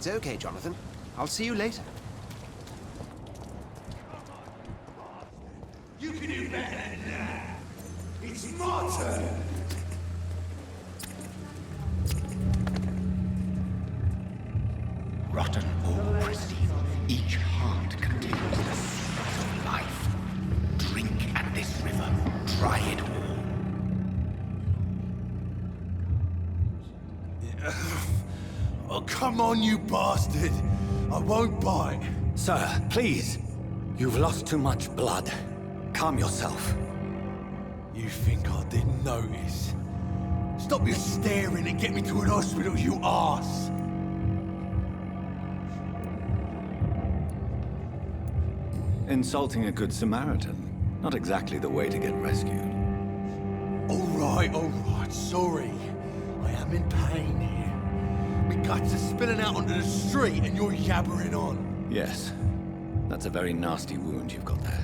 It's okay, Jonathan. I'll see you later. You can do better than that. It's my turn. Rotten or pristine, each heart contains the secret of life. Drink at this river, try it all. Oh, come on, you bastard! I won't bite. Sir, please. You've lost too much blood. Calm yourself. You think I didn't notice? Stop your staring and get me to an hospital, you arse! Insulting a good Samaritan. Not exactly the way to get rescued. All right, sorry. I am in pain here. My guts are spilling out onto the street and you're yabbering on. Yes. That's a very nasty wound you've got there.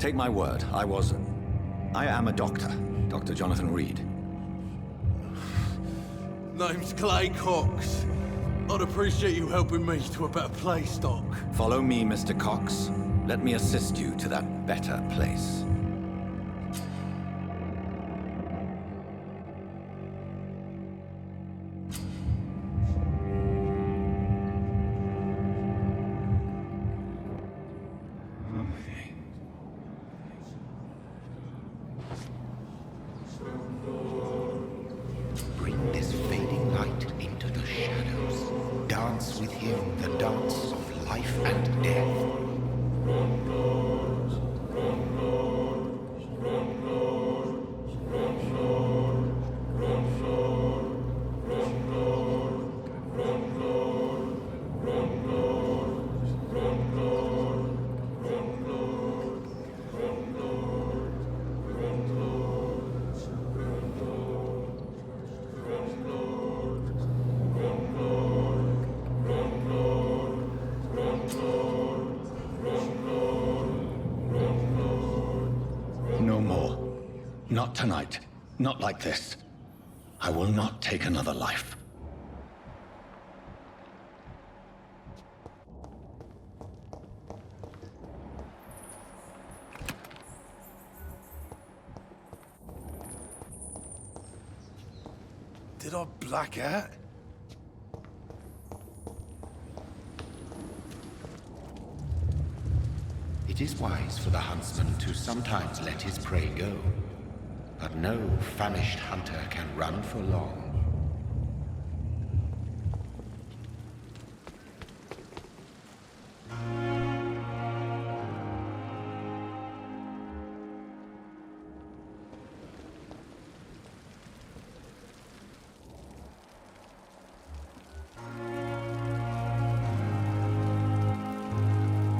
Take my word, I am a doctor. Dr. Jonathan Reed. Name's Clay Cox. I'd appreciate you helping me to a better place, Doc. Follow me, Mr. Cox. Let me assist you to that better place. Bring this fading light into the shadows. Dance with him the dance of life and death. No more. Not tonight. Not like this. I will not take another life. Did I black out? It is wise for the huntsman to sometimes let his prey go. But no famished hunter can run for long.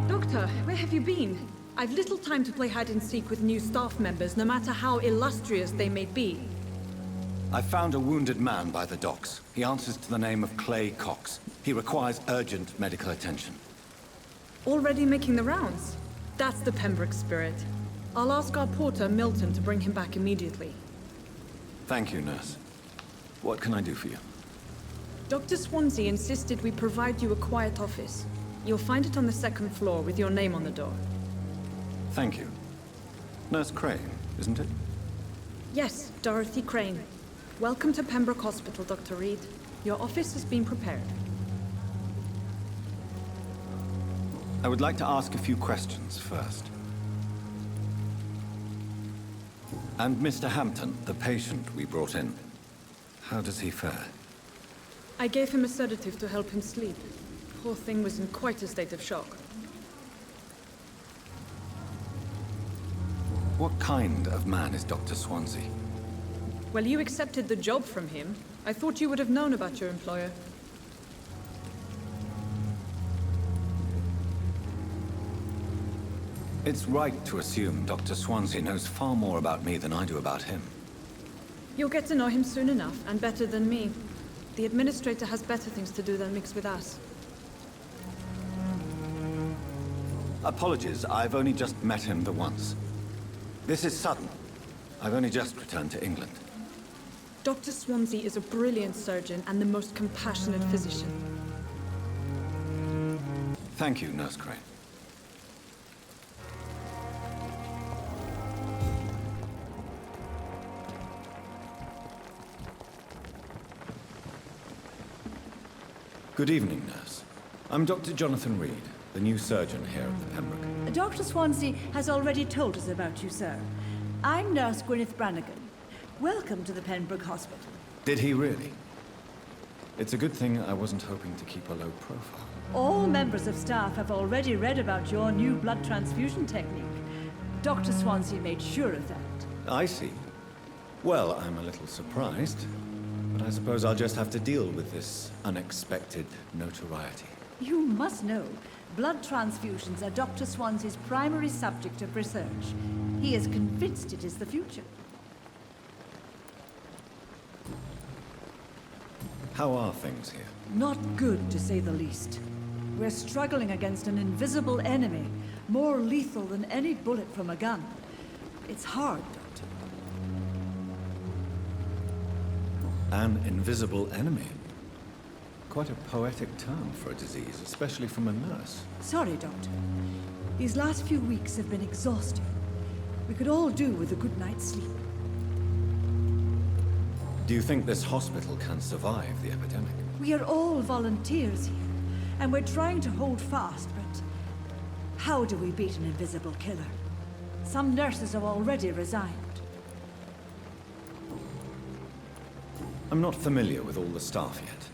Doctor, where have you been? I've little time to play hide-and-seek with new staff members, no matter how illustrious they may be. I found a wounded man by the docks. He answers to the name of Clay Cox. He requires urgent medical attention. Already making the rounds? That's the Pembroke spirit. I'll ask our porter, Milton, to bring him back immediately. Thank you, nurse. What can I do for you? Dr. Swansea insisted we provide you a quiet office. You'll find it on the second floor with your name on the door. Thank you. Nurse Crane, isn't it? Yes, Dorothy Crane. Welcome to Pembroke Hospital, Dr. Reed. Your office has been prepared. I would like to ask a few questions first. And Mr. Hampton, the patient we brought in, how does he fare? I gave him a sedative to help him sleep. Poor thing was in quite a state of shock. What kind of man is Dr. Swansea? Well, you accepted the job from him. I thought you would have known about your employer. It's right to assume Dr. Swansea knows far more about me than I do about him. You'll get to know him soon enough, and better than me. The administrator has better things to do than mix with us. Apologies, I've only just met him the once. This is sudden. I've only just returned to England. Dr. Swansea is a brilliant surgeon and the most compassionate physician. Thank you, Nurse Crane. Good evening, nurse. I'm Dr. Jonathan Reed, the new surgeon here at the Pembroke. Dr. Swansea has already told us about you, sir. I'm Nurse Gwyneth Brannigan. Welcome to the Pembroke Hospital. Did he really? It's a good thing I wasn't hoping to keep a low profile. All members of staff have already read about your new blood transfusion technique. Dr. Swansea made sure of that. I see. Well, I'm a little surprised, but I suppose I'll just have to deal with this unexpected notoriety. You must know, blood transfusions are Dr. Swansea's primary subject of research. He is convinced it is the future. How are things here? Not good, to say the least. We're struggling against an invisible enemy, more lethal than any bullet from a gun. It's hard, Doctor. An invisible enemy? Quite a poetic term for a disease, especially from a nurse. Sorry, Doctor. These last few weeks have been exhausting. We could all do with a good night's sleep. Do you think this hospital can survive the epidemic? We are all volunteers here, and we're trying to hold fast, but how do we beat an invisible killer? Some nurses have already resigned. I'm not familiar with all the staff yet.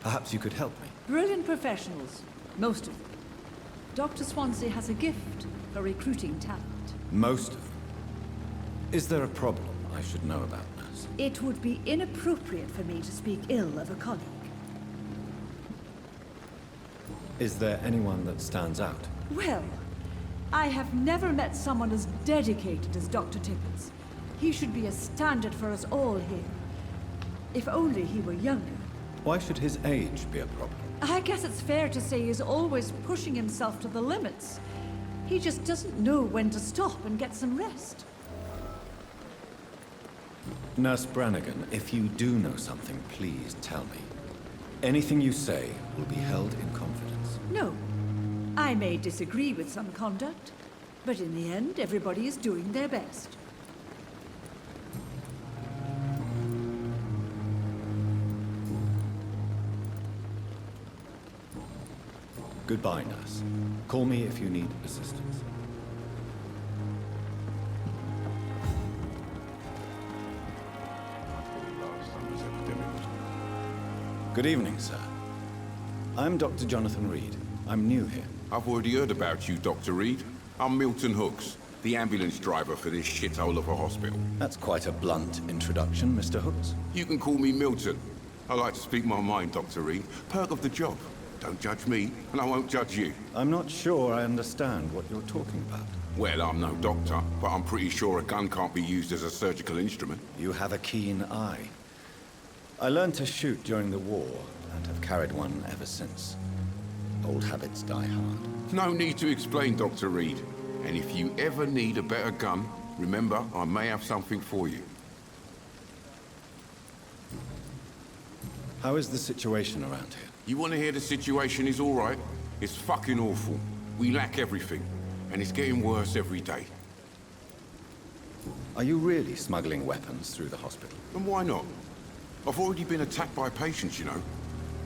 Perhaps you could help me. Brilliant professionals, most of them. Dr. Swansea has a gift for recruiting talent. Most of them. Is there a problem I should know about, nurse? It would be inappropriate for me to speak ill of a colleague. Is there anyone that stands out? Well, I have never met someone as dedicated as Dr. Tippins. He should be a standard for us all here. If only he were younger. Why should his age be a problem? I guess it's fair to say he's always pushing himself to the limits. He just doesn't know when to stop and get some rest. Nurse Brannigan, if you do know something, please tell me. Anything you say will be held in confidence. No. I may disagree with some conduct, but in the end, everybody is doing their best. Goodbye, nurse. Call me if you need assistance. Good evening, sir. I'm Dr. Jonathan Reed. I'm new here. I've already heard about you, Dr. Reed. I'm Milton Hooks, the ambulance driver for this shithole of a hospital. That's quite a blunt introduction, Mr. Hooks. You can call me Milton. I like to speak my mind, Dr. Reed. Perk of the job. Don't judge me, and I won't judge you. I'm not sure I understand what you're talking about. Well, I'm no doctor, but I'm pretty sure a gun can't be used as a surgical instrument. You have a keen eye. I learned to shoot during the war, and have carried one ever since. Old habits die hard. No need to explain, Dr. Reed. And if you ever need a better gun, remember, I may have something for you. How is the situation around here? You want to hear the situation is all right? It's fucking awful. We lack everything, and it's getting worse every day. Are you really smuggling weapons through the hospital? And why not? I've already been attacked by patients, you know.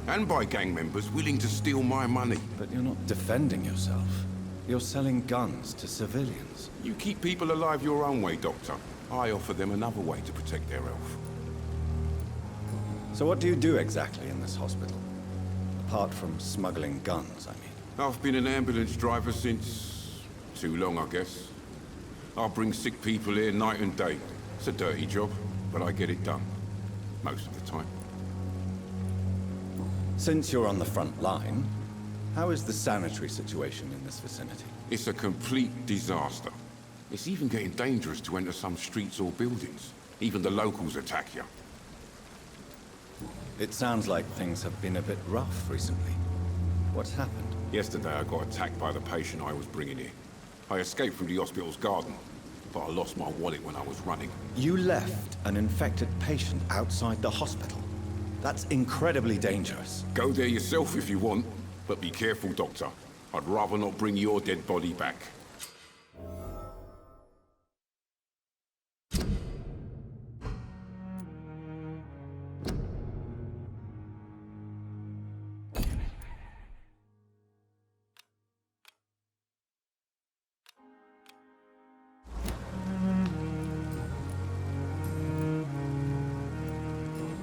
And by gang members willing to steal my money. But you're not defending yourself. You're selling guns to civilians. You keep people alive your own way, Doctor. I offer them another way to protect their health. So what do you do exactly in this hospital? Apart from smuggling guns, I mean. I've been an ambulance driver since... too long, I guess. I bring sick people here night and day. It's a dirty job, but I get it done. Most of the time. Since you're on the front line, how is the sanitary situation in this vicinity? It's a complete disaster. It's even getting dangerous to enter some streets or buildings. Even the locals attack you. It sounds like things have been a bit rough recently. What's happened? Yesterday I got attacked by the patient I was bringing here. I escaped from the hospital's garden, but I lost my wallet when I was running. You left an infected patient outside the hospital? That's incredibly dangerous. Go there yourself if you want, but be careful, Doctor. I'd rather not bring your dead body back.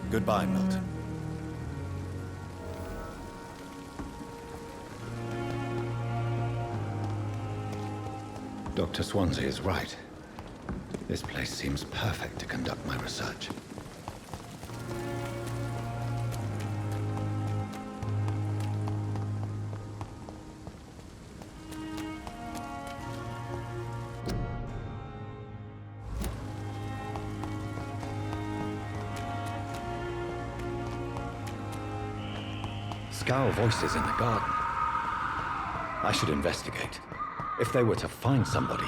Goodbye, Milton. Dr. Swansea is right. This place seems perfect to conduct my research. Scowl voices in the garden. I should investigate. If they were to find somebody...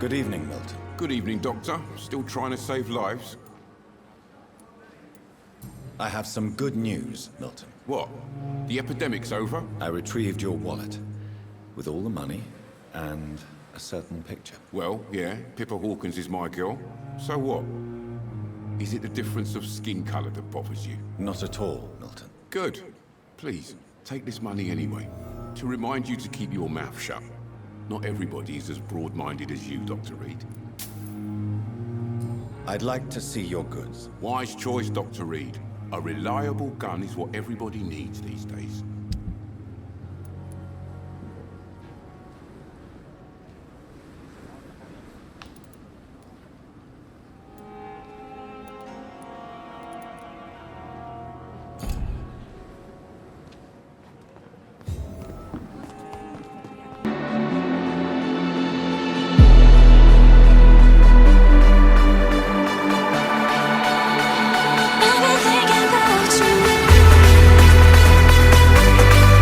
Good evening, Milton. Good evening, Doctor. Still trying to save lives? I have some good news, Milton. What? The epidemic's over? I retrieved your wallet, with all the money and a certain picture. Well, yeah, Pippa Hawkins is my girl. So what? Is it the difference of skin color that bothers you? Not at all, Milton. Good. Please, take this money anyway. To remind you to keep your mouth shut. Not everybody is as broad-minded as you, Dr. Reed. I'd like to see your goods. Wise choice, Dr. Reed. A reliable gun is what everybody needs these days.